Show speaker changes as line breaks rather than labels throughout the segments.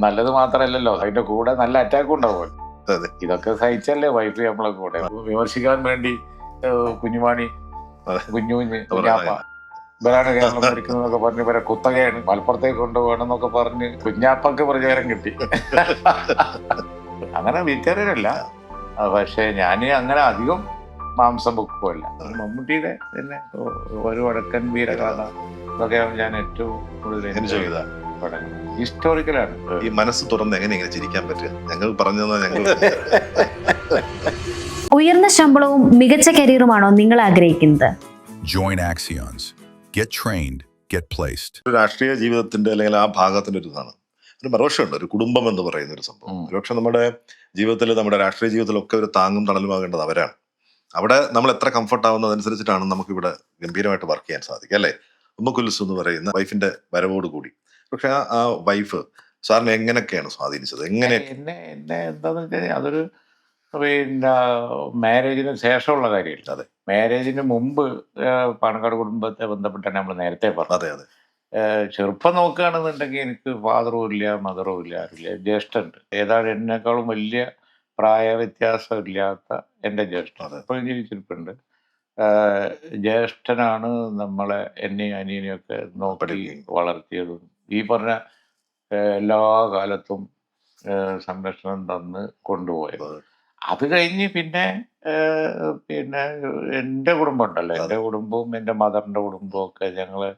നല്ലത് മാത്രമല്ലല്ലോ, അതിന്റെ കൂടെ നല്ല അറ്റാക്കും ഉണ്ടാവുമല്ലോ.
അതെ.
ഇതൊക്കെ സഹിച്ചല്ലേ വൈഫ് നമ്മളെ കൂടെ വിമർശിക്കാൻ വേണ്ടി. കുഞ്ഞുമാണി,
അതെ.
കുഞ്ഞുഞ്ഞ്, കുഞ്ഞാപ്പ, ഇവരാണ് കേരളം ഭരിക്കുന്നതൊക്കെ പറഞ്ഞ് ഇവരെ കുത്തകയാണ്, മലപ്പുറത്തേക്ക് കൊണ്ടുപോകണമെന്നൊക്കെ പറഞ്ഞ് കുഞ്ഞാപ്പക്ക് പ്രചാരം കിട്ടി. അങ്ങനെ വീട്ടുകാരല്ല, പക്ഷെ ഞാൻ അങ്ങനെ അധികം മാംസം വെക്കുമല്ല. മമ്മൂട്ടിയുടെ തന്നെ ഒരു വടക്കൻ വീരഗാഥ ഇതൊക്കെയാണ് ഞാൻ ഏറ്റവും കൂടുതൽ
എൻജോയ് ചെയ്ത
പടങ്ങൾ. ഹിസ്റ്റോറിക്കലാണ്.
ഈ മനസ്സ് തുറന്ന് എങ്ങനെ ചിരിക്കാൻ പറ്റുക? ഞങ്ങൾ പറഞ്ഞത് ഞങ്ങൾ
ഉയർന്ന ശമ്പളവും മികച്ച കരിയറുമാണോ നിങ്ങൾ ആഗ്രഹിക്കുന്നത്?
Join Axions. Get trained, get placed.
ഒരു രാഷ്ട്രീയ ജീവിതത്തിന്റെ അല്ലെങ്കിൽ ആ ഭാഗത്തിന്റെ ഒരു ഇതാണ് ഒരു മറുവശമുണ്ട്. ഒരു കുടുംബം എന്ന് പറയുന്ന ഒരു സംഭവം ഒരുപക്ഷെ നമ്മുടെ ജീവിതത്തിൽ, നമ്മുടെ രാഷ്ട്രീയ ജീവിതത്തിലൊക്കെ ഒരു താങ്ങും തണലുമാകേണ്ടത് അവരാണ്. അവിടെ നമ്മൾ എത്ര കംഫർട്ട് ആവുന്നതനുസരിച്ചിട്ടാണ് നമുക്ക് ഇവിടെ ഗംഭീരമായിട്ട് വർക്ക് ചെയ്യാൻ സാധിക്കും, അല്ലേ? ഉമ്മക്കുൽസ് എന്ന് പറയുന്ന വൈഫിന്റെ വരവോട് കൂടി പക്ഷെ ആ വൈഫ് സാറിനെ എങ്ങനെയൊക്കെയാണ് സ്വാധീനിച്ചത്?
എന്നെ എന്നെ എന്താന്ന് വെച്ചാൽ അതൊരു പിന്നെ മാരേജിന് ശേഷമുള്ള കാര്യമില്ല.
അതെ.
മാരേജിന് മുമ്പ് പാണക്കാട് കുടുംബത്തെ ബന്ധപ്പെട്ടാണ് നമ്മൾ നേരത്തെ പറഞ്ഞത്.
അതെ അതെ.
ചെറുപ്പം നോക്കുകയാണെന്നുണ്ടെങ്കിൽ എനിക്ക് ഫാദറും ഇല്ല, മദറും ഇല്ല, ആരുമില്ല. ജ്യേഷ്ഠനുണ്ട്, ഏതാണ് എന്നെക്കാളും വലിയ പ്രായ വ്യത്യാസം ഇല്ലാത്ത എൻ്റെ ജ്യേഷ്ഠൻ ഇപ്പോഴും ജീവിച്ചിരിപ്പുണ്ട്. ജ്യേഷ്ഠനാണ് നമ്മളെ എന്നെയും അനിയനെയൊക്കെ നോക്കി വളർത്തിയതും ഈ പറഞ്ഞ എല്ലാ കാലത്തും സംരക്ഷണം തന്ന് കൊണ്ടുപോയത്. അത് കഴിഞ്ഞ് പിന്നെ പിന്നെ എൻ്റെ കുടുംബം ഉണ്ടല്ലോ, എൻ്റെ കുടുംബവും എൻ്റെ മദറിൻ്റെ കുടുംബവും ഒക്കെ ഞങ്ങള്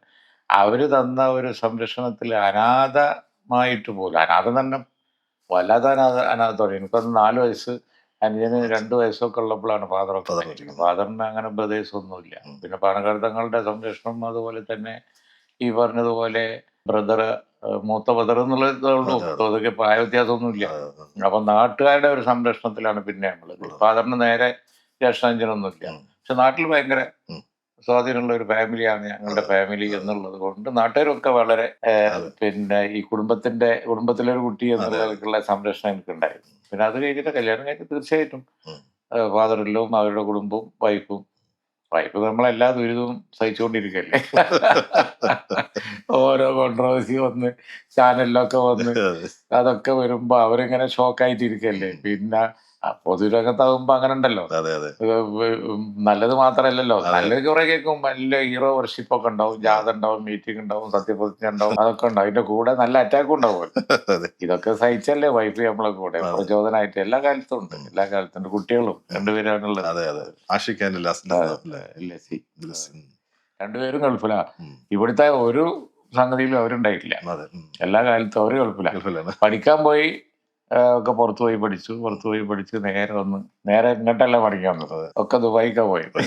അവര് തന്ന ഒരു സംരക്ഷണത്തിൽ അനാഥമായിട്ട് പോലും, അനാഥ തന്നെ വല്ലാതെ അനാഥത്തോടെ. എനിക്കൊന്ന് 4 വയസ്സ്, അനുജന് 2 വയസ്സൊക്കെ ഉള്ളപ്പോഴാണ് ഫാദറൊക്കെ മരിക്കുന്നത്. ഫാദറിന് അങ്ങനെ ബ്രദേഴ്സ് ഒന്നുമില്ല. പിന്നെ പാണക്കാട് തങ്ങളുടെ സംരക്ഷണം അതുപോലെ തന്നെ ഈ പറഞ്ഞതുപോലെ ബ്രദറ്, മൂത്ത ബ്രദർ എന്നുള്ളതേ ഉള്ളൂ. അതൊക്കെ പ്രായ വ്യത്യാസമൊന്നുമില്ല. അപ്പൊ നാട്ടുകാരുടെ ഒരു സംരക്ഷണത്തിലാണ് പിന്നെ നമ്മളത്. ഫാദറിന് നേരെ ജ്യേഷ്ഠാഞ്ചനൊന്നുമില്ല, പക്ഷെ നാട്ടിൽ ഭയങ്കര സ്വാധീനമുള്ള ഒരു ഫാമിലിയാണ് ഞങ്ങളുടെ ഫാമിലി എന്നുള്ളത് കൊണ്ട് നാട്ടുകാരൊക്കെ വളരെ പിന്നെ ഈ കുടുംബത്തിലെ ഒരു കുട്ടി എന്നുള്ളവർക്കുള്ള സംരക്ഷണം എനിക്കുണ്ടായിരുന്നു. പിന്നെ അത് കഴിഞ്ഞിട്ട് കല്യാണം കഴിഞ്ഞിട്ട് തീർച്ചയായിട്ടും ഫാദറിലും അവരുടെ കുടുംബവും വൈഫ് നമ്മളെല്ലാ ദുരിതവും സഹിച്ചുകൊണ്ടിരിക്കല്ലേ. ഓരോ കോൺട്രവേഴ്സി വന്ന് ചാനലിലൊക്കെ വന്ന് അതൊക്കെ വരുമ്പോ അവരിങ്ങനെ ഷോക്കായിട്ടിരിക്കല്ലേ. പിന്നെ പൊതുരംഗത്താകുമ്പോ അങ്ങനെ ഉണ്ടല്ലോ, നല്ലത് മാത്രമല്ലല്ലോ. നല്ലത് കുറെ കേൾക്കും, നല്ല ഹീറോ വർഷിപ്പ് ഒക്കെ ഉണ്ടാവും, ജാഥ ഉണ്ടാവും, മീറ്റിംഗ് ഉണ്ടാവും, സത്യപ്രതിജ്ഞ ഉണ്ടാവും, അതൊക്കെ ഉണ്ടാവും. അതിന്റെ കൂടെ നല്ല അറ്റാക്കും ഉണ്ടാവുമല്ലോ. ഇതൊക്കെ സഹിച്ചല്ലേ വൈഫ് നമ്മളെ കൂടെ പ്രചോദനമായിട്ട് എല്ലാ കാലത്തും ഉണ്ട്. എല്ലാ കാലത്തും കുട്ടികളും രണ്ടുപേരാണുള്ളത്. രണ്ടുപേരും ഗൾഫിലാ. ഇവിടുത്തെ ഒരു സംഗതിയിലും അവരുണ്ടായിട്ടില്ല. എല്ലാ കാലത്തും അവര് ഗൾഫിലാണ്. പഠിക്കാൻ പോയി ഒക്കെ പുറത്തു പോയി പഠിച്ചു നേരെ ഇങ്ങോട്ടല്ല പഠിക്കാൻ വന്നത്, ഒക്കെ ദുബായിക്കാ പോയത്.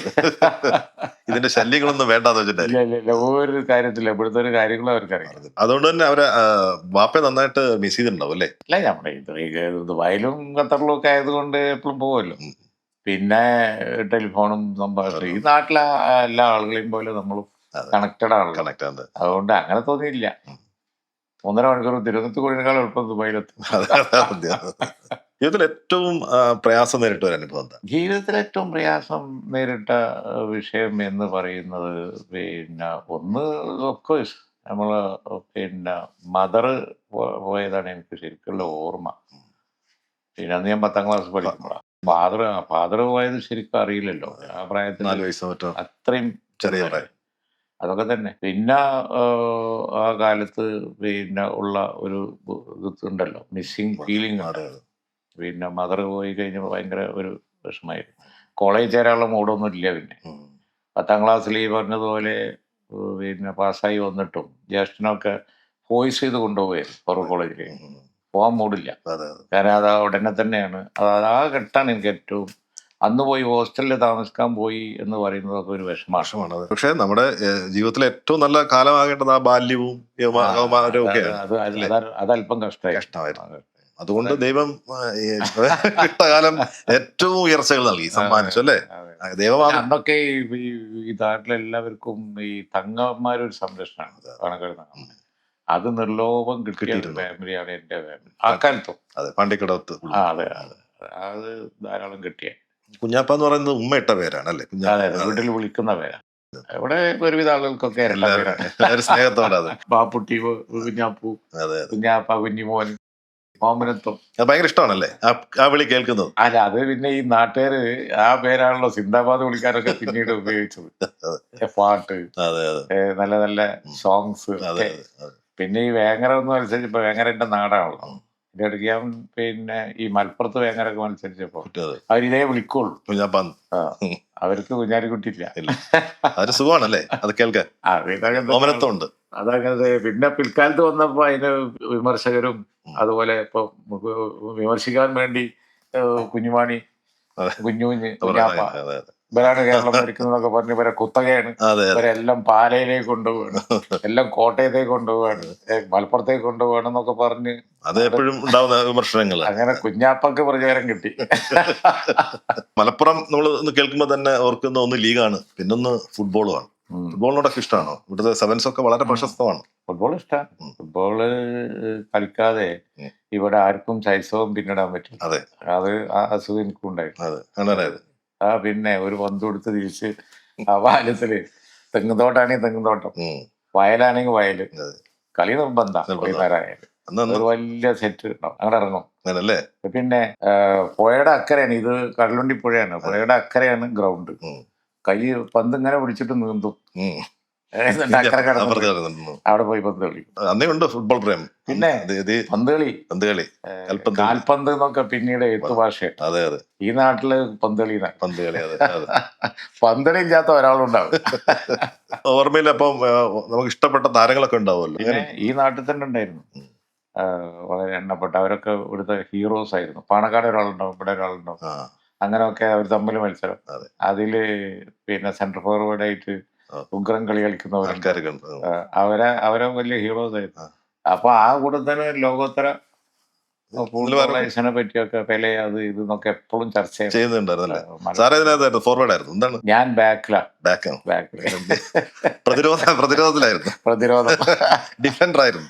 ഇതിന്റെ ശല്യങ്ങളൊന്നും വേണ്ടാന്ന്
വെച്ചിട്ടില്ല. ഒരു കാര്യത്തില്ല, ഇവിടുത്തെ ഒരു കാര്യങ്ങളും അവർക്കറിയാം.
അതുകൊണ്ട് തന്നെ അവരെ വാപ്പ നന്നായിട്ട് മിസ് ചെയ്തിട്ടുണ്ടാവും അല്ലേ?
അല്ല, നമ്മുടെ ദുബായിലും ഖത്തറിലും ഒക്കെ ആയതുകൊണ്ട് എപ്പോഴും പോകുമല്ലോ. പിന്നെ ടെലിഫോണും സംഭാഷണം. ഈ നാട്ടിലെ എല്ലാ ആളുകളെയും പോലെ നമ്മളും കണക്റ്റഡ് ആണ്. അതുകൊണ്ട് അങ്ങനെ തോന്നിയില്ല. 1.5 മണിക്കൂർ തിരുവനന്തപുരത്തേക്കാൾ എളുപ്പം ദുബായിലെത്തും.
ജീവിതത്തിൽ ഏറ്റവും പ്രയാസം നേരിട്ട ഒരു അനുഭവം എന്താ?
ജീവിതത്തിൽ ഏറ്റവും പ്രയാസം നേരിട്ട വിഷയം എന്ന് പറയുന്നത് പിന്നെ ഒന്ന് ഒഫ്കോഴ്സ് നമ്മള് പിന്നെ മദറ് പോയതാണ് എനിക്ക് ശരിക്കുള്ള ഓർമ്മ. പിന്നെ അന്ന് ഞാൻ 10ാം ക്ലാസ് പഠിക്കുമ്പോഴാണ്. ഫാദർ പോയത് ശരിക്കും അറിയില്ലല്ലോ ആ പ്രായത്തിൽ.
4 വയസ്സോ
അത്രയും ചെറിയ പ്രായം. അതൊക്കെ തന്നെ. പിന്നെ ആ കാലത്ത് പിന്നെ ഉള്ള ഒരു ഇതുണ്ടല്ലോ, മിസ്സിങ് ഫീലിംഗ്. പിന്നെ മദർ പോയി കഴിഞ്ഞപ്പോൾ ഭയങ്കര ഒരു വിഷമമായിരുന്നു. കോളേജ് ചേരാനുള്ള മൂടൊന്നും ഇല്ല. പിന്നെ 10ാം ക്ലാസ്സിൽ ഈ പറഞ്ഞതുപോലെ പിന്നെ പാസ്സായി വന്നിട്ടും ജ്യേഷ്ഠനൊക്കെ ഫോഴ്സ് ചെയ്ത് കൊണ്ടുപോയായിരുന്നു ഫറൂഖ് കോളേജിലേക്ക്. പോകാൻ മൂടില്ല, കാരണം അത് ഉടനെ തന്നെയാണ്. ആ ഘട്ടമാണ് എനിക്ക് ഏറ്റവും, അന്ന് പോയി ഹോസ്റ്റലിൽ താമസിക്കാൻ പോയി എന്ന് പറയുന്നതൊക്കെ ഒരു വിഷമാണ്.
പക്ഷെ നമ്മുടെ ജീവിതത്തിലെ ഏറ്റവും നല്ല കാലമാകേണ്ടത് ആ ബാല്യവും
അതല്പം കഷ്ടമായിരുന്നു.
അതുകൊണ്ട് ദൈവം കാലം ഏറ്റവും ഉയർച്ചകൾ നൽകി സമ്മാനിച്ചു അല്ലേ?
അന്നൊക്കെ ഈ നാട്ടിലെല്ലാവർക്കും ഈ തങ്ങന്മാരൊരു സംരക്ഷണമാണ് പാണക്കാട് തങ്ങന്മാർ. അത് നിർലോഭം കിട്ടിയ ഒരു ഫാമിലിയാണ് എൻ്റെ ഫാമിലി ആ കാലത്തും.
പാണ്ടിക്കടത്ത്.
അതെ, അത് ധാരാളം കിട്ടിയ.
കുഞ്ഞാപ്പ എന്ന് പറയുന്നത് ഉമ്മ ഇട്ട പേരാണ് അല്ലേ?
വീട്ടിൽ വിളിക്കുന്ന പേരാണ്. ഇവിടെ ഒരുവിധ ആളുകൾക്കൊക്കെ
സ്നേഹത്തോടെ
ബാപ്പുട്ടി, കുഞ്ഞാപ്പു, കുഞ്ഞാപ്പ, കുഞ്ഞിമോൻ, ഓമനത്വം.
അത് ഭയങ്കര ഇഷ്ടമാണല്ലേ ആ വിളി കേൾക്കുന്നത്?
അല്ല, അത് പിന്നെ ഈ നാട്ടുകാര് ആ പേരാണല്ലോ സിന്ദാബാദ് വിളിക്കാനൊക്കെ പിന്നീട് ഉപയോഗിച്ചത്. പാട്ട്,
അതെ അതെ
നല്ല നല്ല സോങ്സ്
അതെ
ഒക്കെ.
അതെ.
പിന്നെ ഈ വേങ്ങര ഒന്നും മത്സരിച്ചപ്പോ, വേങ്ങരന്റെ നാടാണല്ലോ, ഇതിന്റെ ഇടയ്ക്ക് ഞാൻ പിന്നെ ഈ മലപ്പുറത്ത് വേങ്ങരൊക്കെ മത്സരിച്ചപ്പോ
അതെ.
അവരിതേ വിളിക്കുള്ളൂ.
കുഞ്ഞാപ്പാന്ന്.
അവർക്ക് കുഞ്ഞാലിക്കുട്ടിയില്ല.
ഇല്ല. അതൊരു സുഖമാണല്ലേ അത് കേൾക്കാൻ, ഓമനത്വം ഉണ്ട്.
അതങ്ങനെ. പിന്നെ പിൽക്കാലത്ത് വന്നപ്പോ അതിന് വിമർശകരും അതുപോലെ ഇപ്പൊ വിമർശിക്കാൻ വേണ്ടി കുഞ്ഞുമാണി,
അതെ.
കുഞ്ഞുഞ്ഞ്, കുഞ്ഞാപ്പ,
അതെ അതെ
ഇവരാണ് കേരളം ഭരിക്കുന്നതൊക്കെ പറഞ്ഞ് ഇവരെ കുത്തകയാണ്,
അതെ അതെ.
ഇവരെല്ലാം പാലയിലേക്ക് കൊണ്ടുപോവാണ്, എല്ലാം കോട്ടയത്തേക്ക് കൊണ്ടുപോവാണ്, മലപ്പുറത്തേക്ക് കൊണ്ടുപോവാണ് എന്നൊക്കെ പറഞ്ഞ്
അത് എപ്പോഴും ഉണ്ടാവുന്ന വിമർശനങ്ങൾ.
അങ്ങനെ കുഞ്ഞാപ്പക്ക് പ്രചാരം കിട്ടി.
മലപ്പുറം നമ്മൾ ഒന്ന് കേൾക്കുമ്പോൾ തന്നെ ഓർക്കുന്ന ഒന്ന് ലീഗാണ്, പിന്നൊന്ന് ഫുട്ബോളുമാണ്. ഫുട്ബോളിനോടൊക്കെ ഇഷ്ടമാണോ? ഇവിടുത്തെ സെവൻസ് ഒക്കെ വളരെ പ്രശസ്തമാണ്.
ഫുട്ബോൾ ഇഷ്ടമാണ്. ഫുട്ബോള് കളിക്കാതെ ഇവിടെ ആർക്കും ശൈശവം പിന്നിടാൻ പറ്റും.
അതെ
അത് ആ അസുഖം എനിക്കും ഉണ്ടായിരുന്നു.
അതെ കാണാനായത്.
പിന്നെ ഒരു പന്ത് കൊടുത്ത് തിരിച്ച് ആ വാലത്തില് തെങ്ങുതോട്ടാണെങ്കിൽ തെങ്ങുതോട്ടം, വയലാണെങ്കിൽ വയല്, കളി നിർബന്ധം. വൈകുന്നേരമായാലും ഒരു വലിയ സെറ്റ് ഉണ്ടാവും, അങ്ങനെ ഇറങ്ങും.
അങ്ങനല്ലേ?
പിന്നെ പുഴയുടെ അക്കരയാണ് ഇത്, കടലുണ്ടി പുഴയാണ്, പുഴയുടെ അക്കരയാണ് ഗ്രൗണ്ട്. കൈ പന്ത് ഇങ്ങനെ പിടിച്ചിട്ട് നീന്തും, അക്കരെ കിടന്നു അവിടെ പോയി പന്ത് കളിക്കും.
അന്നേ ഉണ്ട് ഫുട്ബോൾ പ്രേം.
പിന്നെ പന്ത് കളി, കാൽപന്ത് എന്നൊക്കെ പിന്നീട് എഴുത്തുഭാഷയാണ്.
അതെ അതെ.
ഈ നാട്ടില് പന്ത് കളി,
പന്ത് കളി. അതെ അതെ.
പന്ത് കളി ഇല്ലാത്ത ഒരാളുണ്ടാവും.
ഓർമ്മയിൽ അപ്പം നമുക്ക് ഇഷ്ടപ്പെട്ട താരങ്ങളൊക്കെ ഉണ്ടാവുമല്ലോ.
പിന്നെ ഈ നാട്ടിൽ തന്നെ ഉണ്ടായിരുന്നു വളരെ എണ്ണപ്പെട്ട, അവരൊക്കെ ഇവിടുത്തെ ഹീറോസ് ആയിരുന്നു. പാണക്കാട് ഒരാളുണ്ടാവും, ഇവിടെ ഒരാളുണ്ടാവും, അങ്ങനെയൊക്കെ അവർ തമ്മിൽ മത്സരം. അതില് പിന്നെ സെന്റർ ഫോർവേഡ് ആയിട്ട് ഉഗ്രം കളി കളിക്കുന്നവരൊക്കെ അവരെ വലിയ ഹീറോസ് ആയിരുന്നു. അപ്പൊ ആ കൂട്ടത്തിന് ലോകോത്തര ഫുട്ബോളേഴ്സിനെ പറ്റിയൊക്കെ പെലെ അത് ഇതെന്നൊക്കെ എപ്പോഴും ചർച്ച
ചെയ്യുന്നുണ്ടായിരുന്നല്ലേ? ഫോർവേഡ് ആയിരുന്നു. എന്താണ്?
ഞാൻ ബാക്കിലാണ്.
പ്രതിരോധത്തിലായിരുന്നു.
പ്രതിരോധം
ഡിഫൻഡർ ആയിരുന്നു.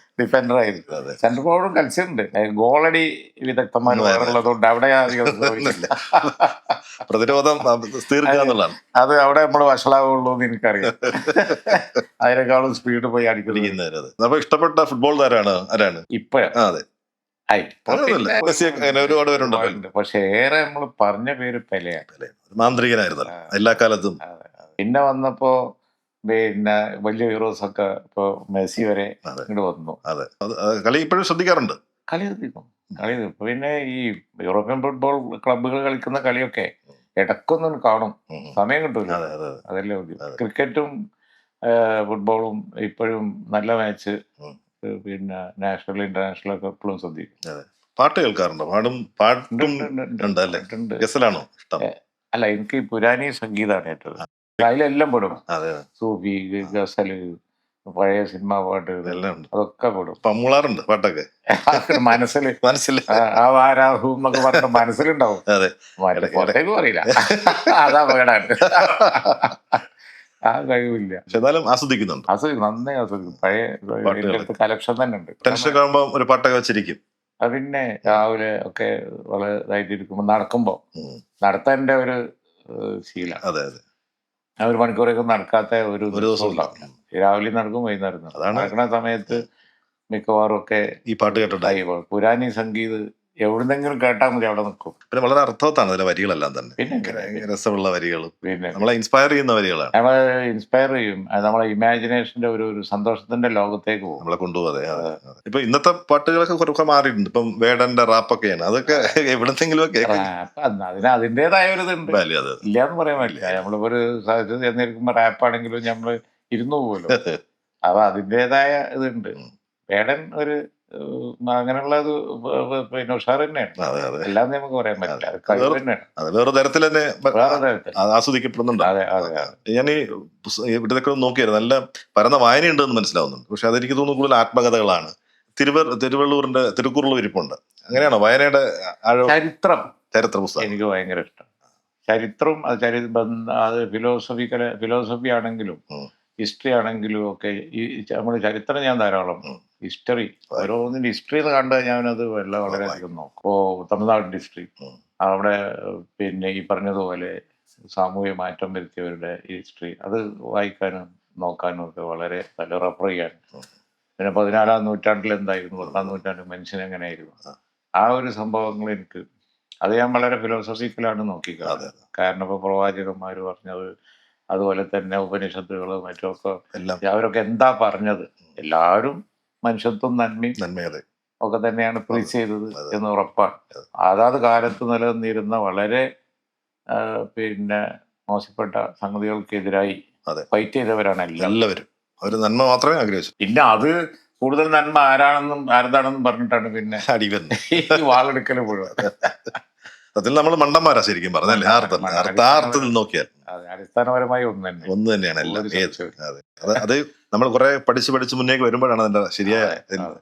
സെന്റർ ഫോർവേഡും കളിച്ചിട്ടുണ്ട്. ഗോളടി വിദഗ്ധന്മാർ വേറുള്ളതുകൊണ്ട് അവിടെ അധികം
പ്രതിരോധം തീർക്കുക എന്നുള്ളതാണ്.
അത് അവിടെ നമ്മൾ വഷളാവുള്ളൂ എന്ന് എനിക്കറിയാം. അതിനേക്കാളും സ്പീഡ് പോയി അടിക്കുന്നത്.
അപ്പൊ ഇഷ്ടപ്പെട്ട ഫുട്ബോൾ താരമാണ് ആരാണ് ഇപ്പോഴും? അതെ, ഒരുപാട് പേരുണ്ട്.
പക്ഷെ ഏറെ നമ്മൾ പറഞ്ഞ പേര് പെലെയാണ്.
മാന്ത്രികനായിരുന്നല്ലോ എല്ലാ കാലത്തും.
പിന്നെ വന്നപ്പോ പിന്നെ വലിയ ഹീറോസ് ഒക്കെ ഇപ്പൊ മെസ്സി വരെ ഇങ്ങോട്ട് വന്നു.
അതെ, കളി ഇപ്പോഴും ശ്രദ്ധിക്കാറുണ്ട്.
കളി പിന്നെ ഈ യൂറോപ്യൻ ഫുട്ബോൾ ക്ലബുകൾ കളിക്കുന്ന കളിയൊക്കെ ഇടക്കൊന്നും കാണും, സമയം കിട്ടൂല. അതല്ലേ ക്രിക്കറ്റും ഫുട്ബോളും ഇപ്പോഴും നല്ല മാച്ച്, പിന്നെ നാഷണൽ ഇന്റർനാഷണൽ ഒക്കെ എപ്പോഴും ശ്രദ്ധിക്കും.
പാട്ട് കേൾക്കാറുണ്ടോ? ഗസലാണോ ഇഷ്ടം?
അല്ല, എനിക്ക് പുരാനി സംഗീതമാണ് ഏറ്റവും. അതിലെല്ലാം പെടും. സൂഫി, ഗസല്, പഴയ സിനിമ പാട്ട്, അതൊക്കെ പെടും.
പമ്മൂളാറുണ്ട് പാട്ടൊക്കെ
മനസ്സിൽ ആ വാരാഹു എന്നൊക്കെ പറഞ്ഞ മനസ്സിലുണ്ടാവും. പുറത്തേക്ക് പറയില്ല, അതാ അപകടമാണ്. ആ കഴിവില്ല.
എന്നാലും ആസ്വദിക്കുന്നുണ്ട്.
നന്നായി ആസ്വദിക്കും. പഴയ കളക്ഷൻ തന്നെ ഉണ്ട്.
ടെൻഷൻ ആകുമ്പോ ഒരു പാട്ടൊക്കെ വെച്ചിരിക്കും.
അത് പിന്നെ രാവിലെ ഒക്കെ വളരെ ഇതായിട്ടിരിക്കുമ്പോ നടക്കുമ്പോ നടത്തേണ്ട ഒരു ശീലം.
അതെ അതെ.
ഒരു മണിക്കൂറൊക്കെ നടക്കാത്ത ഒരു ദിവസം ഉണ്ടാവില്ല. രാവിലെ നടക്കും, വൈകുന്നേരം നടക്കുന്ന സമയത്ത് മിക്കവാറും ഒക്കെ
ഈ പാട്ട് കേട്ടിട്ടായി.
പുരാനി സംഗീത് എവിടുന്നെങ്കിലും കേട്ടാൽ മതി, അവിടെ നിൽക്കും.
പിന്നെ വളരെ അർത്ഥവത്താണ് അതിലെ വരികളെല്ലാം തന്നെ.
പിന്നെ
രസമുള്ള വരികളും പിന്നെ നമ്മളെ ഇൻസ്പയർ ചെയ്യുന്ന വരികളാണ്.
നമ്മളെ ഇൻസ്പയർ ചെയ്യും. നമ്മളെ ഇമാജിനേഷന്റെ ഒരു സന്തോഷത്തിന്റെ ലോകത്തേക്ക് പോകും,
നമ്മളെ കൊണ്ടുപോകാതെ. ഇപ്പൊ ഇന്നത്തെ പാട്ടുകളൊക്കെ കുറേ മാറിയിട്ടുണ്ട്. ഇപ്പം വേടന്റെ റാപ്പൊക്കെയാണ്. അതൊക്കെ എവിടെന്നെങ്കിലും
അതിന്റേതായ ഒരു ഇതുണ്ട്, ഇല്ലാന്ന് പറയാൻ പറ്റില്ല. നമ്മളിപ്പോ ഒരു സ്ഥലത്ത് ചെന്നിരിക്കുമ്പോ റാപ്പാണെങ്കിലും നമ്മള് ഇരുന്നു പോകുമല്ലോ. അപ്പൊ അതിന്റേതായ ഇതുണ്ട്. വേടൻ ഒരു അങ്ങനെയുള്ളത് പിന്നെ ഉഷാർ തന്നെയാണ്. അല്ലാതെ നമുക്ക് പറയാൻ പറ്റില്ല, കഴിവ് തന്നെയാണ്.
വേറെ തരത്തിൽ തന്നെ ആസ്വദിക്കപ്പെടുന്നുണ്ട്. ഞാൻ ഈ ഇവിടത്തൊക്കെ നോക്കിയായിരുന്നു, നല്ല പരന്ന വായനയുണ്ടെന്ന് മനസ്സിലാവുന്നുണ്ട്. പക്ഷെ അതെനിക്ക് തോന്നുന്നു കൂടുതൽ ആത്മകഥകളാണ്. തിരുവള്ളൂരിന്റെ തിരുക്കുറൾ ഇരിപ്പുണ്ട്. അങ്ങനെയാണോ വായനയുടെ ചരിത്ര പുസ്തകം? എനിക്ക് ഭയങ്കര ഇഷ്ടം.
ചരിത്രം അത് ഫിലോസഫി ആണെങ്കിലും ഹിസ്റ്ററി ആണെങ്കിലും ഒക്കെ ഈ നമ്മൾ ചരിത്രം ഞാൻ ധാരാളം ഹിസ്റ്ററി, ഓരോന്നിന്റെ ഹിസ്റ്ററി എന്ന് കണ്ടാൽ ഞാനത് വളരെയധികം നോക്കും. ഇപ്പോൾ തമിഴ്നാടിന്റെ ഹിസ്റ്ററി, അവിടെ പിന്നെ ഈ പറഞ്ഞതുപോലെ സാമൂഹ്യ മാറ്റം വരുത്തിയവരുടെ ഹിസ്റ്ററി, അത് വായിക്കാനും നോക്കാനും ഒക്കെ വളരെ റെഫർ ചെയ്യാനും. പിന്നെ 14-ാം നൂറ്റാണ്ടിൽ എന്തായിരുന്നു, 10-ാം നൂറ്റാണ്ടിൽ മനുഷ്യൻ എങ്ങനെയായിരുന്നു, ആ ഒരു സംഭവങ്ങൾ എനിക്ക് അത് ഞാൻ വളരെ ഫിലോസഫിക്കലാണ് നോക്കിക്കാണുന്നത്. കാരണം ഇപ്പോൾ പ്രവാചകന്മാർ പറഞ്ഞത്, അതുപോലെ തന്നെ ഉപനിഷത്തുകളും മറ്റുമൊക്കെ
എല്ലാം
അവരൊക്കെ എന്താ പറഞ്ഞത്, എല്ലാവരും മനുഷ്യത്വം നന്മയും
നന്മയതെ.
ഒക്കെ തന്നെയാണ് പ്രീച്ച് ചെയ്തത്
അതെ.
എന്ന് ഉറപ്പാണ്. അതാത് കാലത്ത് നിലനിന്നിരുന്ന വളരെ പിന്നെ മോശപ്പെട്ട സംഗതികൾക്കെതിരായി
അതെ.
ഫൈറ്റ് ചെയ്തവരാണ്
എല്ലാവരും അവർ നന്മ മാത്രമേ ആഗ്രഹിച്ചു.
പിന്നെ അത് കൂടുതൽ നന്മ ആരതാണെന്നും പറഞ്ഞിട്ടാണ് പിന്നെ
അടി വരുന്നത്.
ഈ വാളെടുക്കൽ മുഴുവൻ.
അതിൽ നമ്മൾ മണ്ടന്മാരാ ശരിക്കും പറഞ്ഞല്ലേ. അർത്ഥത്തിൽ നോക്കിയാൽ
അതെ, അടിസ്ഥാനപരമായി ഒന്ന് തന്നെ,
ഒന്ന് തന്നെയാണ് എല്ലാം.
ഒരു
ഏത്
സംശയവും.
അതെ അത് നമ്മൾ കുറെ പഠിച്ച് മുന്നേക്ക് വരുമ്പോഴാണ് അതിന്റെ ശരിയായ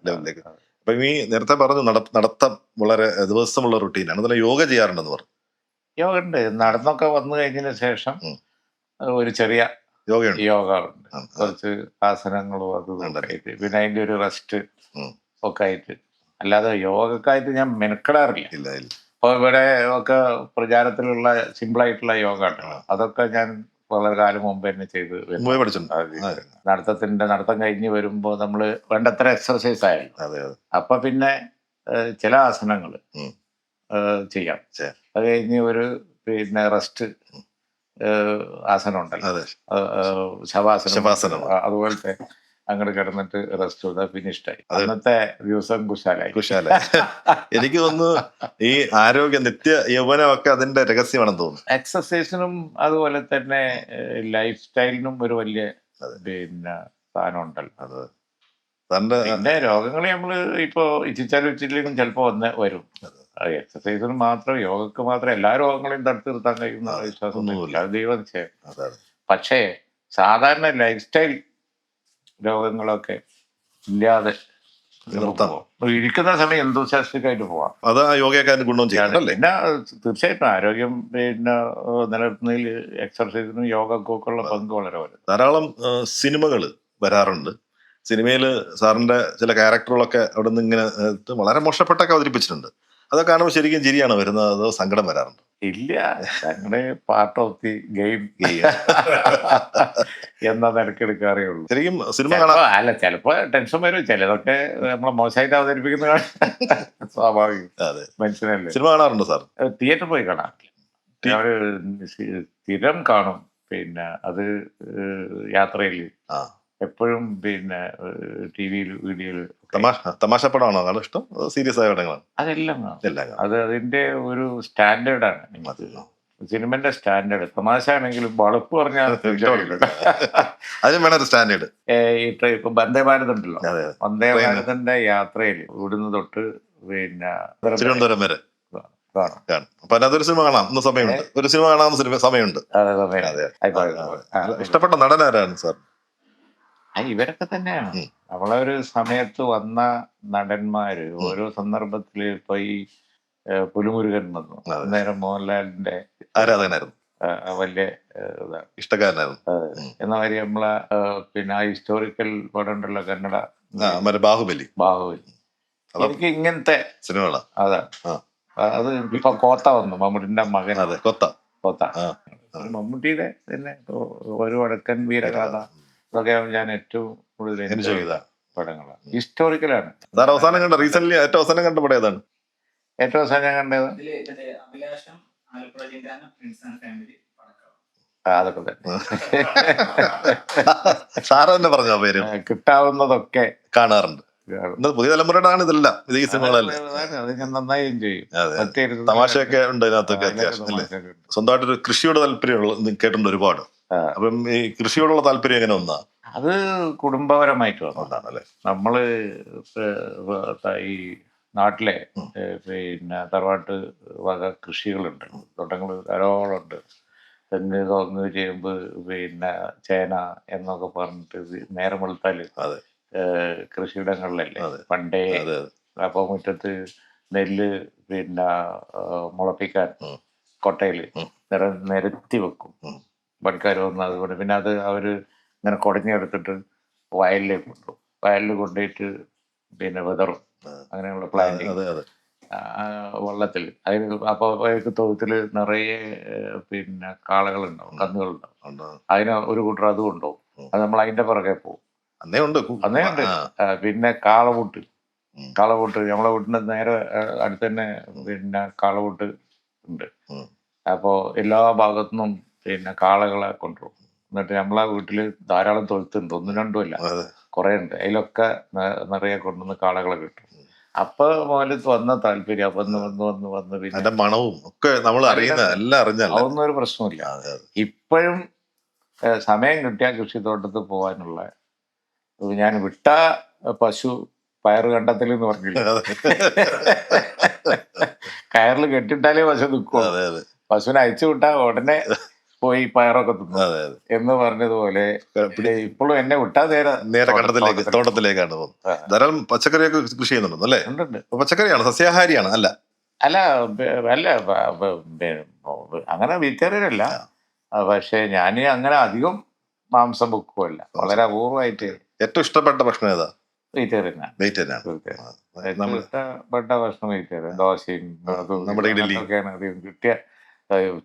ലെവലിലേക്ക്. അപ്പൊ ഈ നേരത്തെ പറഞ്ഞു നടത്തം വളരെ ദിവസമുള്ള റുട്ടീനാണ്. അതുപോലെ യോഗ ചെയ്യാറുണ്ടെന്ന് പറഞ്ഞു.
യോഗ ഉണ്ട്. നടന്നൊക്കെ വന്നു കഴിഞ്ഞതിന് ശേഷം ഒരു ചെറിയ
യോഗയുണ്ട്.
യോഗ ഉണ്ട്, കുറച്ച് ആസനങ്ങളും അതും ഒക്കെ ആയിട്ട്, പിന്നെ അതിന്റെ ഒരു റെസ്റ്റ് ഒക്കെ ആയിട്ട്. അല്ലാതെ യോഗക്കായിട്ട് ഞാൻ മെനക്കെടാറില്ല.
ഇല്ല ഇല്ല.
അപ്പോൾ ഇവിടെ ഒക്കെ പ്രചാരത്തിലുള്ള സിമ്പിളായിട്ടുള്ള യോഗ ഉണ്ടല്ലോ, അതൊക്കെ ഞാൻ വളരെ കാലം മുമ്പ് തന്നെ ചെയ്ത്
പഠിച്ചിട്ടുണ്ട്.
നടത്തം കഴിഞ്ഞ് വരുമ്പോൾ നമ്മൾ വേണ്ടത്ര എക്സർസൈസ് ആയാലും
അതെ അതെ.
അപ്പൊ പിന്നെ ചില ആസനങ്ങൾ ചെയ്യാം. അത് കഴിഞ്ഞ് ഒരു പിന്നെ റെസ്റ്റ് ആസനം ഉണ്ടല്ലോ, ശവാസനം, അതുപോലത്തെ അങ്ങോട്ട് കിടന്നിട്ട് റെസ്റ്റ് ചെയ്താൽ ഫിനിഷ്ഡായി. അന്നത്തെ ദിവസം കുശാലായി.
എനിക്ക് തോന്നുന്നു ഈ ആരോഗ്യ നിത്യ യൗവനമൊക്കെ അതിന്റെ രഹസ്യമാണെന്ന് തോന്നുന്നു.
എക്സസൈസിനും അതുപോലെ തന്നെ ലൈഫ് സ്റ്റൈലിനും ഒരു വലിയ പിന്നെ സ്ഥാനം ഉണ്ടല്ലോ. പിന്നെ രോഗങ്ങൾ നമ്മൾ ഇപ്പോ ഇച്ഛിച്ചാലും ഇച്ചില്ലെങ്കിലും ചിലപ്പോ വരും. എക്സസൈസിന് മാത്രം, യോഗക്ക് മാത്രം എല്ലാ രോഗങ്ങളെയും തടുത്ത് നിർത്താൻ കഴിയുന്ന വിശ്വാസമൊന്നുമില്ല. അത് ദൈവം ചെയ്യും. പക്ഷേ സാധാരണ ലൈഫ് സ്റ്റൈൽ രോഗങ്ങളൊക്കെ ഇല്ലാതെ ഇരിക്കുന്ന സമയം എന്തോശാസ്ത്രികമായിട്ട് പോവാം.
അത് യോഗക്കാരന് ഗുണം ചെയ്യും.
പിന്നെ തീർച്ചയായിട്ടും ആരോഗ്യം പിന്നെ നിലനിർത്തുന്നതിൽ എക്സർസൈസിനും യോഗക്കൊക്കെ ഉള്ള പങ്ക് വളരെ വലുത്.
ധാരാളം സിനിമകൾ വരാറുണ്ട്. സിനിമയിൽ സാറിന്റെ ചില ക്യാരക്ടറുകളൊക്കെ അവിടെ നിന്ന് ഇങ്ങനെ വളരെ മോശപ്പെട്ടൊക്കെ അവതരിപ്പിച്ചിട്ടുണ്ട്. അതൊക്കെ കാണുമ്പോൾ ശരിക്കും ചിരിയാണ് വരുന്നത്, അതോ സങ്കടം വരാറുണ്ട്?
ഇല്ല, ഞങ്ങളുടെ പാർട്ട് ഓഫ് ദി ഗെയിം എന്നാ നിനക്കെടുക്കാറേ ഉള്ളൂ.
ശരിക്കും സിനിമ കാണാൻ
അല്ല, ചിലപ്പോ ടെൻഷൻ വരും, ചിലതൊക്കെ നമ്മളെ മോശമായിട്ട് അവതരിപ്പിക്കുന്ന സ്വാഭാവികം, മനുഷ്യനല്ലേ.
സിനിമ കാണാറുണ്ട് സാർ?
തിയേറ്ററിൽ പോയി കാണാറില്ല, സ്ഥിരം കാണും. പിന്നെ അത് യാത്രയിൽ എപ്പോഴും പിന്നെ ടി വിയിൽ വീഡിയോയിൽ.
തമാശ പടമാണോ കാണാൻ ഇഷ്ടം, സീരിയസ് ആയ പടങ്ങളാണ്?
അതെല്ലാം അത് അതിന്റെ ഒരു സ്റ്റാൻഡേർഡാണ്. സിനിമന്റെ സ്റ്റാൻഡേർഡ്. തമാശ ആണെങ്കിലും വളപ്പ് പറഞ്ഞാൽ
അതിനും വേണം ഒരു സ്റ്റാൻഡേർഡ്.
ഇപ്പൊ വന്ദേ ഭാരത് ഉണ്ടല്ലോ, വന്ദേ ഭാരതിന്റെ യാത്രയിൽ ഇവിടുന്ന് തൊട്ട് പിന്നെ
തിരുവനന്തപുരം വരെ കാണും. അപ്പൊ അതിനകത്തൊരു സിനിമ കാണാം, ഇന്ന് സമയമുണ്ട്. ഒരു സിനിമ കാണാവുന്ന സമയമുണ്ട്. ഇഷ്ടപ്പെട്ട നടനാരാണ് സാർ?
ഇവരൊക്കെ തന്നെയാണ് നമ്മളെ ഒരു സമയത്ത് വന്ന നടന്മാര്. ഓരോ സന്ദർഭത്തില് ഇപ്പൊ ഈ പുലിമുരുകൻ വന്നു, അന്നേരം മോഹൻലാലിന്റെ
ആരാധകനായിരുന്നു,
വലിയ ഇതാണ്,
ഇഷ്ടക്കാരനായിരുന്നു.
എന്ന മാതിരി നമ്മളെ പിന്നെ ആ ഹിസ്റ്റോറിക്കൽ പടം ഉണ്ടല്ലോ, കന്നഡ
ബാഹുബലി.
എനിക്ക് ഇങ്ങനത്തെ
സിനിമകളാ.
അതാണ്. അത് ഇപ്പൊ കോത്ത വന്നു, മമ്മൂട്ടിന്റെ മകൻ. കോത്ത മമ്മൂട്ടിയുടെ തന്നെ ഒരു വടക്കൻ വീരഗാഥ, അതൊക്കെ ഞാൻ ഏറ്റവും കൂടുതൽ എൻജോയ് ചെയ്ത പടങ്ങളാണ്, ഹിസ്റ്റോറിക്കലാണ്.
അവസാനം കണ്ട റീസെന്റ് ഏറ്റവും അവസാനം കണ്ട പടം ഏതാണ്?
ഏറ്റവും അവസാനം ഞാൻ കണ്ടത് അതൊക്കെ തന്നെ.
സാറ് തന്നെ പറഞ്ഞ പേര്
കിട്ടാവുന്നതൊക്കെ
കാണാറുണ്ട്. പുതിയ തലമുറയുടെ ആണ് ഇതെല്ലാം, ഈ സിനിമകളല്ലേ.
അത് ഞാൻ നന്നായി എൻജോയ് ചെയ്യും.
തമാശയൊക്കെ ഉണ്ട് ഇതിനകത്തൊക്കെ അത്യാവശ്യം അല്ലേ. സ്വന്തമായിട്ടൊരു കൃഷിയോട് താല്പര്യമുള്ള കേട്ടിട്ടുണ്ട് ഒരുപാട്. അപ്പം ഈ കൃഷിയോടുള്ള താല്പര്യം എങ്ങനെ വന്നാ?
അത് കുടുംബപരമായിട്ട് വന്നതാണല്ലേ. നമ്മള് ഈ നാട്ടിലെ പിന്നെ തറവാട്ട് വക കൃഷികളുണ്ട്, തോട്ടങ്ങൾ ധാരാളമുണ്ട്. തെങ്ങ്, കവുങ്ങ്, ചേമ്പ്, പിന്നെ ചേന എന്നൊക്കെ പറഞ്ഞിട്ട് നേരം വെളുത്താല് കൃഷിയിടങ്ങളിലല്ലേ പണ്ടേ. അപ്പൊ മുറ്റത്ത് നെല്ല് പിന്നെ മുളപ്പിക്കാൻ കൊട്ടയില് നിരത്തി വെക്കും പണിക്കാർ വന്ന്. അതുകൊണ്ട് പിന്നെ അത് അവര് ഇങ്ങനെ കുടഞ്ഞെടുത്തിട്ട് വയലിലേക്ക് കൊണ്ടുപോകും. വയലിൽ കൊണ്ടുപോയിട്ട് പിന്നെ വിതറും. അങ്ങനെയുള്ള പ്ലാന്റിങ് വെള്ളത്തിൽ. അതിന് അപ്പോൾ തൊഴുത്തിൽ നിറയെ പിന്നെ കാളകളുണ്ടാവും, കന്നുകളുണ്ടാവും. അതിന് ഒരു കൂട്ടർ അത് കൊണ്ടുപോകും. അത് നമ്മൾ അതിന്റെ പുറകെ പോകും. അന്നേ ഉണ്ട്. പിന്നെ കാളമുട്ട് കാളകൂട്ട് നമ്മളെ വീട്ടിന്റെ നേരെ അടുത്ത് തന്നെ പിന്നെ കാളകൂട്ട് ഉണ്ട്.
ഉം.
അപ്പോൾ എല്ലാ ഭാഗത്തുനിന്നും പിന്നെ കാളകളെ കൊണ്ടുപോകും. എന്നിട്ട് നമ്മളെ വീട്ടിൽ ധാരാളം തൊഴുത്തുണ്ട്, ഒന്നും രണ്ടും അല്ല,
അതെ.
കുറേ ഉണ്ട്. അതിലൊക്കെ നിറയെ കൊണ്ടുവന്ന് കാളകളെ കിട്ടും. അപ്പൊ മുതൽ വന്ന താല്പര്യം വന്ന് വന്ന് വന്ന് വന്ന് പിന്നെ
അതിന്റെ മണവും ഒക്കെ നമ്മൾ അറിയുന്ന എല്ലാം അറിഞ്ഞല്ല.
അതൊന്നും ഒരു പ്രശ്നമില്ല. ഇപ്പോഴും സമയം കിട്ടിയാൽ കൃഷിത്തോട്ടത്തിൽ പോകാനുള്ള ഞാൻ വിട്ട പശു പയറ് കണ്ടത്തിൽ എന്ന് പറഞ്ഞില്ല, കയറിൽ കെട്ടിട്ടാലേ പശു നിൽക്കുള്ളൂ. പശുവിനെ അയച്ചു വിട്ടാൽ ഉടനെ പോയി പയറൊക്കെ തിന്നു എന്ന് പറഞ്ഞതുപോലെ ഇപ്പോഴും എന്നെ വിട്ടാ
നേരെ കണ്ടത്തിലേക്ക് തോട്ടത്തിലേക്കാണ് പോകുന്നത്. ധാരാളം പച്ചക്കറിയൊക്കെ കൃഷി ചെയ്യുന്നുണ്ടോ അല്ലേ?
ഉണ്ട്.
പച്ചക്കറിയാണ്, സസ്യാഹാരിയാണ് അല്ല?
അല്ല അല്ല അങ്ങനെ വെജിറ്റേറിയൻ അല്ല. പക്ഷെ ഞാൻ അങ്ങനെ അധികം മാംസം വെക്കുമല്ല, വളരെ അപൂർവമായിട്ട്.
ഏറ്റവും ഇഷ്ടപ്പെട്ട ഭക്ഷണം ഏതാ?
വെജിറ്റേറിയനാണ്. ഇഷ്ടപ്പെട്ട ഭക്ഷണം വെജിറ്റേറിയൻ. ദോശയും
നമ്മുടെ ഇഡലി
ഒക്കെയാണ് അധികം കിട്ടിയ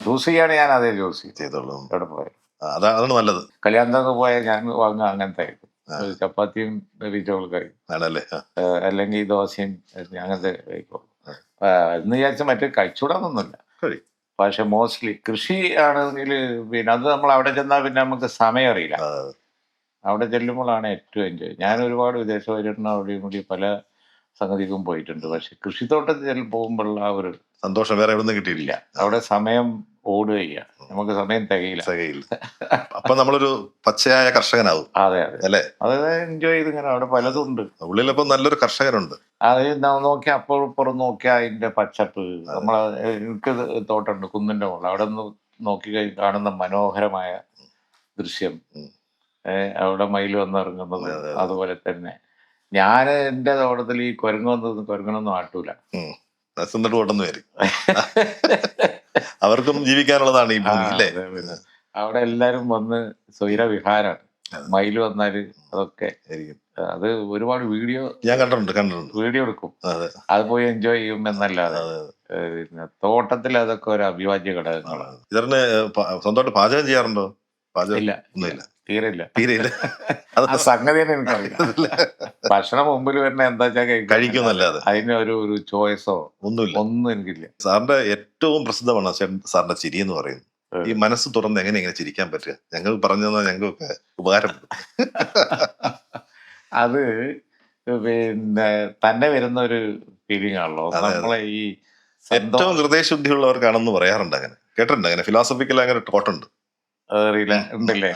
ചൂസ് ചെയ്യാണ്, ഞാൻ അതേ ചൂസ്
ചെയ്തോളൂ.
എവിടെ പോയാലും
അതാണ് നല്ലത്.
കല്യാണത്തൊക്കെ പോയാൽ ഞാൻ വാങ്ങുക അങ്ങനത്തെ ആയിരിക്കും. ചപ്പാത്തിയും വെജിറ്റബിൾ കറി
ആണല്ലേ,
അല്ലെങ്കിൽ ദോശയും അങ്ങനത്തെ കഴിക്കും. എന്ന് വിചാരിച്ചാൽ മറ്റേ കഴിച്ചുകൂടാന്നൊന്നുമില്ല. പക്ഷെ മോസ്റ്റ്ലി കൃഷി ആണെങ്കിൽ പിന്നെ അത് നമ്മൾ അവിടെ ചെന്നാൽ പിന്നെ നമുക്ക് സമയം അറിയില്ല. അവിടെ ചെല്ലുമ്പോഴാണ് ഏറ്റവും എൻജോയ്. ഞാൻ ഒരുപാട് വിദേശ പര്യടനം അവിടെയും കൂടി പല സംഗതിക്കും പോയിട്ടുണ്ട്. പക്ഷെ കൃഷിത്തോട്ടത്തിൽ പോകുമ്പോഴുള്ള ആ ഒരു
സന്തോഷം വേറെ എവിടെ നിന്ന് കിട്ടിയിട്ടില്ല.
അവിടെ സമയം ഓടുകയില്ല, നമുക്ക് സമയം തികയില്ല.
അപ്പൊ നമ്മളൊരു പച്ചയായ കർഷകനാവും.
അതെ അതെ അല്ലേ, അത് എൻജോയ് ചെയ്ത് ഇങ്ങനെ അവിടെ പലതും ഉണ്ട്.
ഉള്ളിലപ്പോ നല്ലൊരു കർഷകനുണ്ട്. അത്
നോക്കിയാൽ അപ്പോഴും ഇപ്പുറം നോക്കിയാൽ അതിന്റെ പച്ചപ്പ്. നമ്മളെ എനിക്ക് തോട്ടമുണ്ട് കുന്നിന്റെ മുകളിൽ, അവിടെ നിന്ന് നോക്കി കാണുന്ന മനോഹരമായ ദൃശ്യം, അവിടെ മയിൽ വന്നിറങ്ങുന്നത്. അതുപോലെ തന്നെ ഞാൻ എന്റെ തോട്ടത്തിൽ ഈ കുരങ്ങൊന്നും ആട്ടൂല.
അവർക്കും ജീവിക്കാനുള്ളതാണ് ഈ ഭൂമി അല്ലേ?
അവിടെ എല്ലാരും വന്ന് സ്വൈര വിഹാരാണ്. മയിൽ വന്നാല് അതൊക്കെ അത് ഒരുപാട് വീഡിയോ
ഞാൻ കണ്ടിട്ടുണ്ട്.
വീഡിയോ എടുക്കും, അത് പോയി എൻജോയ് ചെയ്യും എന്നല്ലാതെ പിന്നെ തോട്ടത്തിൽ അതൊക്കെ ഒരു അവിഭാജ്യ ഘടകങ്ങളാണ്.
ഇതിന് സ്വന്തമായിട്ട് പാചകം ചെയ്യാറുണ്ടോ?
ഇല്ല,
ഒന്നുമില്ല,
തീരെയില്ല.
അത്
സംഗതി തന്നെ എനിക്കറിയില്ല. ഭക്ഷണം മുമ്പിൽ വരുന്ന എന്താ വെച്ചാൽ
കഴിക്കുന്നല്ലാതെ
അതിന് ഒരു ചോയ്സോ ഒന്നും എനിക്കില്ല.
സാറിന്റെ ഏറ്റവും പ്രസിദ്ധമാണ് സാറിന്റെ ചിരി എന്ന് പറയുന്നത്. ഈ മനസ്സ് തുറന്ന് എങ്ങനെ ചിരിക്കാൻ പറ്റുക? ഞങ്ങൾ പറഞ്ഞു തന്നാൽ ഞങ്ങൾക്കൊക്കെ ഉപകാരപ്പെടും.
അത് പിന്നെ തന്നെ വരുന്ന ഒരു ഫീലിംഗ് ആണല്ലോ നമ്മളെ ഈ
ഏറ്റവും ഹൃദയശുദ്ധിയുള്ളവർക്കാണെന്ന് പറയാറുണ്ട്. അങ്ങനെ കേട്ടിട്ടുണ്ട്, അങ്ങനെ ഫിലോസഫിക്കൽ അങ്ങനെ തോട്ടുണ്ട്.
അറിയില്ല, ഉണ്ടല്ലേ?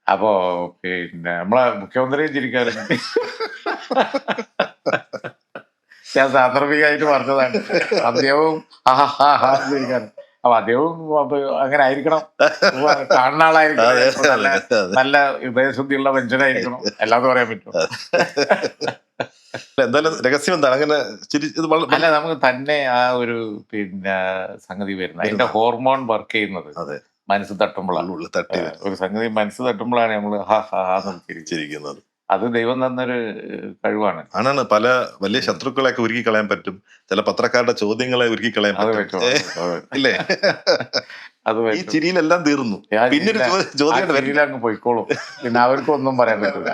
അപ്പോ പിന്നെ നമ്മളെ മുഖ്യമന്ത്രിയും ചിരിക്കാറുണ്ട്. ഞാൻ സാന്ദർഭികമായിട്ട് പറഞ്ഞതാണ്. അദ്ദേഹവും ചിരിക്കാറുണ്ട്. അപ്പൊ അദ്ദേഹവും അങ്ങനെ ആയിരിക്കണം, കാണുന്ന ആളായിരിക്കണം, നല്ല ഹൃദയശുദ്ധിയുള്ള മനുഷ്യനായിരിക്കണം, അല്ലാതെ പറയാൻ പറ്റും.
എന്തായാലും രഹസ്യം എന്താണ് അങ്ങനെ
അല്ല, നമുക്ക് തന്നെ ആ ഒരു പിന്നെ സംഗതി വരുന്നത് അതിന്റെ ഹോർമോൺ വർക്ക് ചെയ്യുന്നത് മനസ്സ് തട്ടുമ്പോഴാണ്. ഒരു സംഗതി മനസ്സ് തട്ടുമ്പോഴാണ് നമ്മള് ചിരിക്കുന്നത്. അത് ദൈവം തന്നൊരു കഴിവാണ്.
ആണാണ്. പല വലിയ ശത്രുക്കളെയൊക്കെ ഒരുക്കി കളയാൻ പറ്റും, ചില പത്രക്കാരുടെ ചോദ്യങ്ങളെ ഒരുക്കി കളയാൻ പറ്റും. ഇല്ലേ? അത് ഈ ചിരിയിലെല്ലാം തീർന്നു, പിന്നെ
അങ്ങ് പോയിക്കോളും, പിന്നെ അവർക്കൊന്നും പറയാൻ പറ്റില്ല.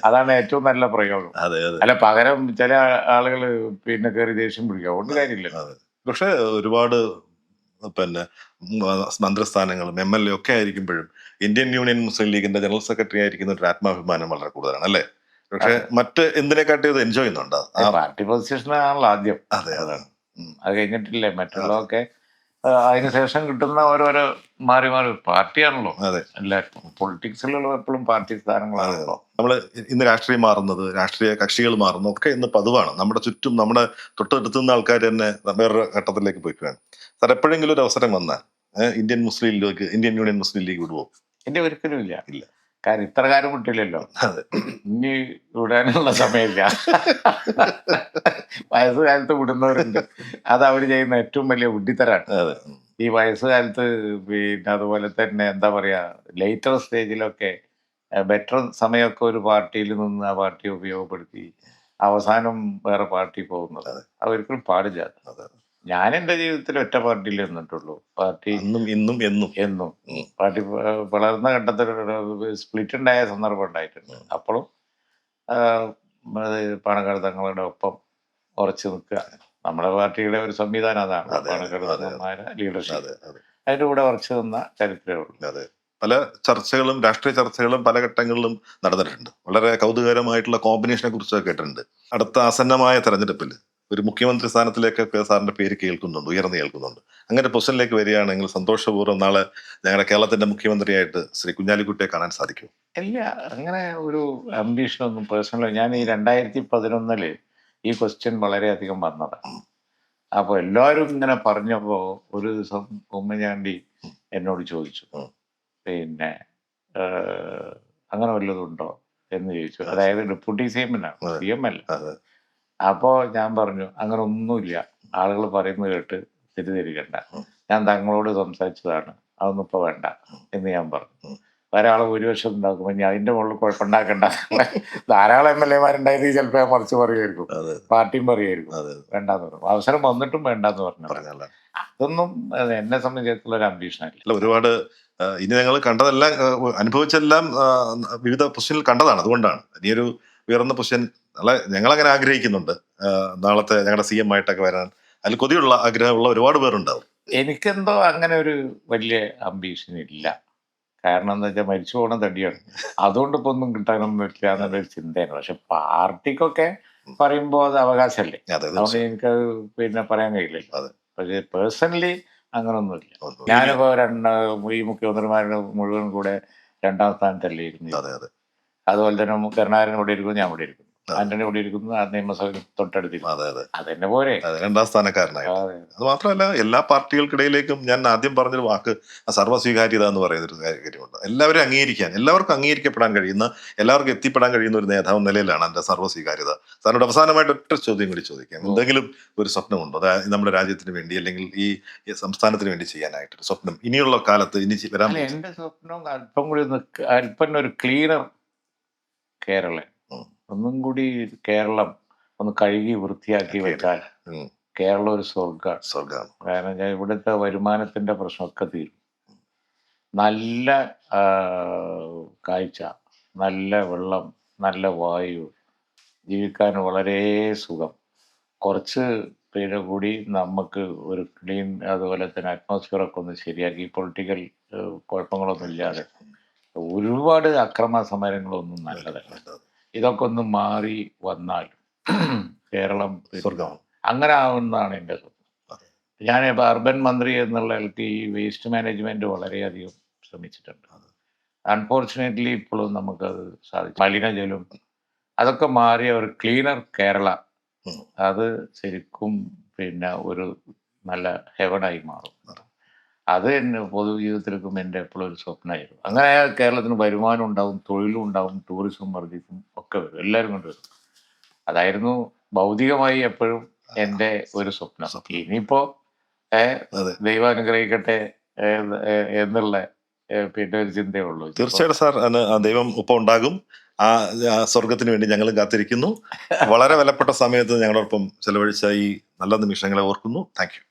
അതാണ് ഏറ്റവും നല്ല പ്രയോഗം. അല്ല, പകരം ചില ആളുകള് പിന്നെ കയറി ദേഷ്യം പിടിക്കുക, അതുകൊണ്ട് കാര്യമില്ല.
പക്ഷെ ഒരുപാട് പിന്നെ മന്ത്രിസ്ഥാനങ്ങളും MLA ഒക്കെ ആയിരിക്കുമ്പോഴും ഇന്ത്യൻ യൂണിയൻ മുസ്ലിം ലീഗിന്റെ ജനറൽ സെക്രട്ടറി ആയിരിക്കുന്ന ഒരു ആത്മാഭിമാനം വളരെ കൂടുതലാണ് അല്ലേ? പക്ഷെ മറ്റ് എന്തിനെക്കാട്ടി ഇത് എൻജോയ് ചെയ്യുന്നുണ്ട്.
പാർട്ടി പൊസിഷനാണല്ലോ ആദ്യം.
അതെ, അതാണ്.
അത് കഴിഞ്ഞിട്ടില്ലേ മറ്റുള്ളതൊക്കെ. അതിനുശേഷം കിട്ടുന്ന ഓരോരോ മാറി പാർട്ടിയാണല്ലോ.
അതെ,
എല്ലാവർക്കും പൊളിറ്റിക്സിലുള്ള എപ്പോഴും പാർട്ടി സ്ഥാനങ്ങളാണല്ലോ.
നമ്മള് ഇന്ന് രാഷ്ട്രീയം മാറുന്നത്, രാഷ്ട്രീയ കക്ഷികൾ മാറുന്നത് ഒക്കെ ഇന്ന് പതിവാണ്. നമ്മുടെ ചുറ്റും നമ്മുടെ തൊട്ടടുത്തുന്ന ആൾക്കാർ തന്നെ വേറൊരു ഘട്ടത്തിലേക്ക് പോയിക്കുകയാണ്. സാർ എപ്പോഴെങ്കിലും ഒരു അവസരം വന്നാൽ ഇന്ത്യൻ യൂണിയൻ മുസ്ലിം ലീഗ് വിടുവോ?
എന്റെ ഒരിക്കലും ഇല്ല. കാരണം ഇത്ര കാര്യം വിട്ടില്ലല്ലോ, ഇനി വിടാനുള്ള സമയമില്ല. വയസ്സുകാലത്ത് വിടുന്നവരുണ്ട്, അത് അവർ ചെയ്യുന്ന ഏറ്റവും വലിയ വിഡ്ഢിത്തരാണ്. ഈ വയസ്സുകാലത്ത് പിന്നെ അതുപോലെ തന്നെ എന്താ പറയാ, ലേറ്റർ സ്റ്റേജിലൊക്കെ ബെറ്റർ സമയമൊക്കെ ഒരു പാർട്ടിയിൽ നിന്ന് ആ പാർട്ടിയെ ഉപയോഗപ്പെടുത്തി അവസാനം വേറെ പാർട്ടി പോകുന്നത് അതൊരിക്കലും പാടില്ല. ഞാൻ എൻ്റെ ജീവിതത്തിൽ ഒറ്റ പാർട്ടിയിൽ നിന്നിട്ടുള്ളൂ. പാർട്ടി എന്നും പാർട്ടി വളർന്ന ഘട്ടത്തിൽ സ്പ്ലിറ്റ് ഉണ്ടായ സന്ദർഭം ഉണ്ടായിട്ടുണ്ട്. അപ്പോഴും പാണക്കാട് തങ്ങളുടെ ഒപ്പം ഉറച്ചു നിൽക്കുക. നമ്മുടെ പാർട്ടിയുടെ ഒരു സംവിധാനം അതാണ്,
അതെ,
പാണക്കാട്
അതെ,
തങ്ങന്മാരെ ലീഡർഷിപ്പ്.
അതെ അതെ
അതിൻ്റെ കൂടെ ഉറച്ചു നിന്ന ചരിത്രമേ ഉള്ളൂ.
അതെ. പല ചർച്ചകളും രാഷ്ട്രീയ ചർച്ചകളും പല ഘട്ടങ്ങളിലും നടന്നിട്ടുണ്ട്. വളരെ കൗതുകകരമായിട്ടുള്ള കോമ്പിനേഷനെ കുറിച്ച് കേട്ടിട്ടുണ്ട്. അടുത്ത ആസന്നമായ തെരഞ്ഞെടുപ്പിൽ ഒരു മുഖ്യമന്ത്രി സ്ഥാനത്തിലേക്കൊക്കെ സാറിന്റെ പേര് കേൾക്കുന്നുണ്ട്, ഉയർന്നു കേൾക്കുന്നുണ്ട്. അങ്ങനെ പൊസിഷനിലേക്ക് വരികയാണെങ്കിൽ സന്തോഷപൂർവ്വം നാളെ ഞങ്ങളുടെ കേരളത്തിന്റെ മുഖ്യമന്ത്രിയായിട്ട് ശ്രീ കുഞ്ഞാലിക്കുട്ടിയെ കാണാൻ സാധിക്കും.
ഇല്ല, അങ്ങനെ ഒരു അംബീഷനൊന്നും പേഴ്സണലി. ഞാൻ ഈ 2011 ഈ ക്വസ്റ്റ്യൻ വളരെയധികം വന്നതാണ്. അപ്പോൾ എല്ലാവരും ഇങ്ങനെ പറഞ്ഞപ്പോൾ ഒരു ദിവസം ഉമ്മൻചാണ്ടി എന്നോട് ചോദിച്ചു, പിന്നെ അങ്ങനെ വല്ലതുണ്ടോ എന്ന് ചോദിച്ചു. അതായത് ഡെപ്യൂട്ടി CM CM അല്ല. അപ്പോൾ ഞാൻ പറഞ്ഞു, അങ്ങനെ ഒന്നുമില്ല, ആളുകൾ പറയുന്നത് കേട്ട് തെറ്റിദ്ധരിക്കണ്ട, ഞാൻ തങ്ങളോട് സംസാരിച്ചതാണ്, അതൊന്നും ഇപ്പോൾ വേണ്ട എന്ന് ഞാൻ പറഞ്ഞു. ഒരാളെ ഭൂരിപക്ഷം ഉണ്ടാക്കുമ്പോൾ ഞാൻ അതിൻ്റെ മുകളിൽ കുഴപ്പമുണ്ടാക്കണ്ട. ധാരാളം MLA-മാരുണ്ടായത് ചിലപ്പോൾ ഞാൻ മറിച്ച് പറയുമായിരിക്കും, പാർട്ടിയും പറയുമായിരിക്കും, വേണ്ടാന്ന് പറഞ്ഞു. അവസരം വന്നിട്ടും വേണ്ടാന്ന് പറഞ്ഞു. അതൊന്നും എന്നെ സംബന്ധിച്ചിടത്തോളം ഒരു അംബീഷനല്ല.
ഒരുപാട് ഇനി ഞങ്ങൾ കണ്ടതെല്ലാം അനുഭവിച്ചെല്ലാം വിവിധ പൊസിഷനിൽ കണ്ടതാണ്. അതുകൊണ്ടാണ് ഇനിയൊരു ഉയർന്ന പൊസിഷൻ ഞങ്ങളങ്ങനെ ആഗ്രഹിക്കുന്നുണ്ട്. നാളത്തെ ഞങ്ങളുടെ CM ആയിട്ടൊക്കെ വരാൻ അതിൽ കൊതിയുള്ള ആഗ്രഹമുള്ള ഒരുപാട് പേരുണ്ടാവും.
എനിക്കെന്തോ അങ്ങനെ ഒരു വലിയ അംബീഷൻ ഇല്ല. കാരണം എന്താ വെച്ചാൽ മരിച്ചു പോകണ തടിയാണ്, അതുകൊണ്ട് ഇപ്പൊ ഒന്നും കിട്ടാനൊന്നും പറ്റില്ല എന്നുള്ളൊരു ചിന്തയാണ്. പക്ഷെ പാർട്ടിക്കൊക്കെ പറയുമ്പോൾ അത് അവകാശമല്ലേ, അതുകൊണ്ട് എനിക്കത് പിന്നെ പറയാൻ കഴിയില്ലല്ലോ. പക്ഷേ പേഴ്സണലി അങ്ങനൊന്നുമില്ല. ഞാനിപ്പോ ഈ മുഖ്യമന്ത്രിമാരുടെ മുഴുവൻ കൂടെ 2ാം സ്ഥാനത്തല്ലേ ഇരുന്നു. അതുപോലെ തന്നെ കരുണാകരൻ ഇവിടെ ഇരിക്കുന്നു, ഞാൻ ഇവിടെ ഇരിക്കുന്നു, ആന്റണി ഇവിടെ ഇരിക്കുന്നു, ആ നിയമസഭ തൊട്ടടുത്തിരിക്കുന്നു. അതെന്നെ പോരെ
2ാം സ്ഥാനക്കാരനായി. അത് മാത്രമല്ല എല്ലാ പാർട്ടികൾക്കിടയിലേക്കും ഞാൻ ആദ്യം പറഞ്ഞൊരു വാക്ക് സർവ്വസ്വീകാര്യത എന്ന് പറയുന്നൊരു കാര്യമുണ്ട്. എല്ലാവരും അംഗീകരിക്കാൻ, എല്ലാവർക്കും അംഗീകരിക്കപ്പെടാൻ കഴിയുന്ന, എല്ലാവർക്കും എത്തിപ്പെടാൻ കഴിയുന്ന ഒരു നേതാവ് നിലയിലാണ് എൻ്റെ സർവ്വസ്വീകാര്യത. സാറിനോട് അവസാനമായിട്ട് ഒറ്റ ചോദ്യം കൂടി ചോദിക്കാം. എന്തെങ്കിലും ഒരു സ്വപ്നമുണ്ടോ, അതായത് നമ്മുടെ രാജ്യത്തിന് വേണ്ടി അല്ലെങ്കിൽ ഈ സംസ്ഥാനത്തിന് വേണ്ടി ചെയ്യാനായിട്ടൊരു സ്വപ്നം ഇനിയുള്ള കാലത്ത് ഇനി വരാൻ?
എന്റെ സ്വപ്നം അല്പം ഒരു ക്ലീനർ കേരളം, ഒന്നും കൂടി കേരളം ഒന്ന് കഴുകി വൃത്തിയാക്കി വെച്ചാൽ കേരളം ഒരു സ്വർഗ്ഗമാണ്. കാരണം ഞാൻ ഇവിടുത്തെ വരുമാനത്തിന്റെ പ്രശ്നമൊക്കെ തീരും. നല്ല കാഴ്ച, നല്ല വെള്ളം, നല്ല വായു, ജീവിക്കാൻ വളരെ സുഖം. കുറച്ച് പേര് കൂടി നമുക്ക് ഒരു ക്ലീൻ, അതുപോലെ തന്നെ അറ്റ്മോസ്ഫിയറൊക്കെ ഒന്ന് ശരിയാക്കി, പൊളിറ്റിക്കൽ കുഴപ്പങ്ങളൊന്നും ഇല്ലാതെ, ഒരുപാട് അക്രമ സമരങ്ങളൊന്നും നല്ലതല്ല. ഇതൊക്കെ ഒന്ന് മാറി വന്നാൽ കേരളം സ്വർഗമാണ്. അങ്ങനെ ആവുന്നതാണ് എൻ്റെ സ്വപ്നം. ഞാനിപ്പോൾ അർബൻ മന്ത്രി എന്നുള്ള ഈ വേസ്റ്റ് മാനേജ്മെന്റ് വളരെയധികം ശ്രമിച്ചിട്ടുണ്ട്. അൺഫോർച്ചുനേറ്റ്ലി ഇപ്പോഴും നമുക്കത് സാധിച്ചു. മലിനജലം അതൊക്കെ മാറിയ ഒരു ക്ലീനർ കേരള, അത് ശരിക്കും പിന്നെ ഒരു നല്ല ഹെവനായി മാറും. അത് തന്നെ പൊതുജീവിതത്തിലേക്കും എൻ്റെ എപ്പോഴും ഒരു സ്വപ്നമായിരുന്നു. അങ്ങനെ കേരളത്തിന് വരുമാനം ഉണ്ടാവും, തൊഴിലും ഉണ്ടാവും, ടൂറിസം വർദ്ധിക്കും, ഒക്കെ വരും, എല്ലാവരും കൊണ്ടുവരും. അതായിരുന്നു ഭൗതികമായി എപ്പോഴും എൻ്റെ ഒരു സ്വപ്നം. ഇനിയിപ്പോ ദൈവം അനുഗ്രഹിക്കട്ടെ എന്നുള്ള പിന്നെ ഒരു ചിന്തയേ ഉള്ളൂ.
തീർച്ചയായിട്ടും സാർ, ദൈവം ഒപ്പം ഉണ്ടാകും. ആ സ്വർഗത്തിന് വേണ്ടി ഞങ്ങളും കാത്തിരിക്കുന്നു. വളരെ വിലപ്പെട്ട സമയത്ത് ഞങ്ങളോടൊപ്പം ചെലവഴിച്ച ഈ നല്ല നിമിഷങ്ങളെ ഓർക്കുന്നു. Thank you.